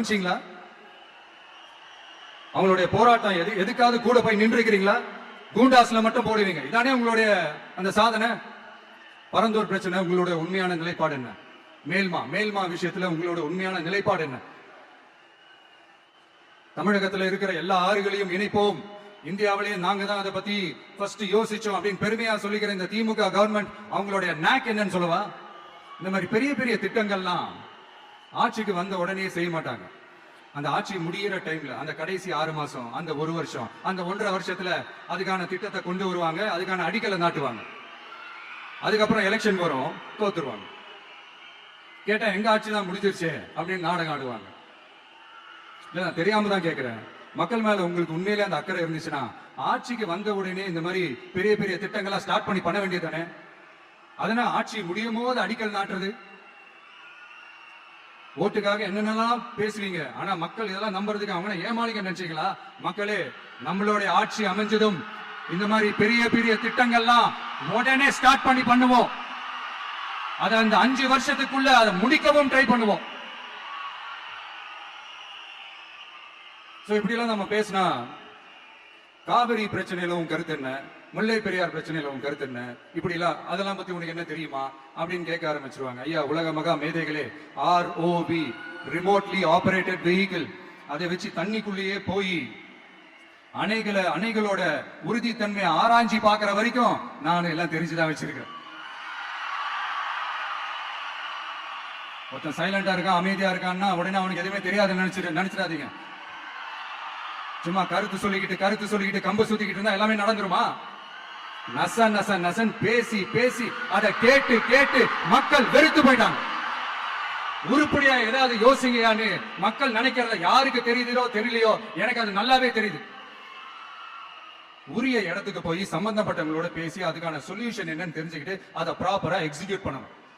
கவனிச்சிங்களா? அவங்களுடைய போராட்டம் எதுக்காவது கூட போய் நின்றுக்கிறீங்களா? கூண்டாஸ்ல மட்டும் போடுவீங்க. இதானே உங்களுடைய அந்த சாதனை. பரந்தூர் பிரச்சனை உங்களுடைய உண்மையான நிலைப்பாடு என்ன? மேல்மா விஷயத்துல உங்களோட உண்மையான நிலைப்பாடு என்ன? தமிழகத்துல இருக்கிற எல்லா ஆறுகளையும் இணைப்போம், இந்தியாவிலேயே நாங்க தான் அதை பத்தி ஃபர்ஸ்ட் யோசிச்சோம் அப்படின்னு பெருமையா சொல்லிக்கிற இந்த திமுக கவர்மெண்ட் அவங்களுடைய நாக் என்னன்னு சொல்லவா? இந்த மாதிரி பெரிய பெரிய திட்டங்கள்லாம் ஆட்சிக்கு வந்த உடனே செய்ய மாட்டாங்க. அந்த ஆட்சி முடிகிற டைம்ல, அந்த கடைசி 6 மாசம், அந்த 1 வருஷம், அந்த 1.5 வருஷத்துல அதுக்கான திட்டத்தை கொண்டு வருவாங்க, அதுக்கான அடிக்கலை நாட்டுவாங்க. அதுக்கப்புறம் எலெக்ஷன் வரும், தோத்துருவாங்க. கேட்டா எங்க ஆட்சி தான் முடிஞ்சிருச்சு அப்படின்னு நாடகம் ஆடுவாங்க. இல்ல நான் தெரியாம தான் கேட்கிறேன். மக்கள் மேல உங்களுக்கு உண்மையிலே அந்த அக்கறை இருந்துச்சுன்னா ஆட்சிக்கு வந்த உடனே இந்த மாதிரி பெரிய பெரிய திட்டங்களா ஸ்டார்ட் பண்ண வேண்டியது தானே? அதனால ஆட்சி முடியும் போது அடிக்கல் நாட்டுறது. ஓட்டுக்காக என்னென்னலாம் பேசுவீங்க, ஆனா மக்கள் இதெல்லாம் நம்புறதுக்கு அவங்க ஏமாளிங்க நினைச்சீங்களா? மக்களே, நம்மளுடைய ஆட்சி அமைஞ்சதும் இந்த மாதிரி பெரிய பெரிய திட்டங்கள்லாம் உடனே ஸ்டார்ட் பண்ணுவோம். அதை அந்த 5 வருஷத்துக்குள்ள அதை முடிக்கவும் ட்ரை பண்ணுவோம். இப்படி எல்லாம் நம்ம பேசினா காவிரி பிரச்சனையில உன் கருத்து என்ன, முல்லை பெரியார் பிரச்சனையில உன் கருத்து என்ன, இப்படி எல்லாம் அதெல்லாம் பத்தி உனக்கு என்ன தெரியுமா அப்படின்னு கேட்க ஆரம்பிச்சிருவாங்க. ஐயா, உலக மகா மேதைகளே, ROV, ரிமோட்லி ஆபரேட்டட் வெஹிக்கிள், அதை வச்சு தண்ணிக்குள்ளேயே போய் அணைகளோட உறுதித்தன்மை ஆராய்ச்சி பாக்குற வரைக்கும் நான் எல்லாம் தெரிஞ்சுதான் வச்சிருக்கேன். ஒருத்தன் சைலண்டா இருக்கான், அமைதியா இருக்கான்னா உடனே அவனுக்கு எதுவுமே தெரியாது நினைச்சிடாதீங்க. சும்மா கருத்து சொல்லிக்கிட்டு கம்பு சுத்திக்கிட்டு இருந்தா எல்லாமே நடந்துருமா? நசன் பேசி அதை கேட்டு மக்கள் வெறுத்து போயிட்டாங்க. உருப்படியா ஏதாவது யோசிங்கயான்னு மக்கள் நினைக்கிறத யாருக்கு தெரியுதோ தெரியலையோ, எனக்கு அது நல்லாவே தெரியுது. உரிய இடத்துக்கு போய் சம்பந்தப்பட்டவங்களோட பேசி அதுக்கான சொல்யூஷன் என்னன்னு தெரிஞ்சுக்கிட்டு அதை ப்ராப்பரா எக்ஸிக்யூட் பண்ணணும்.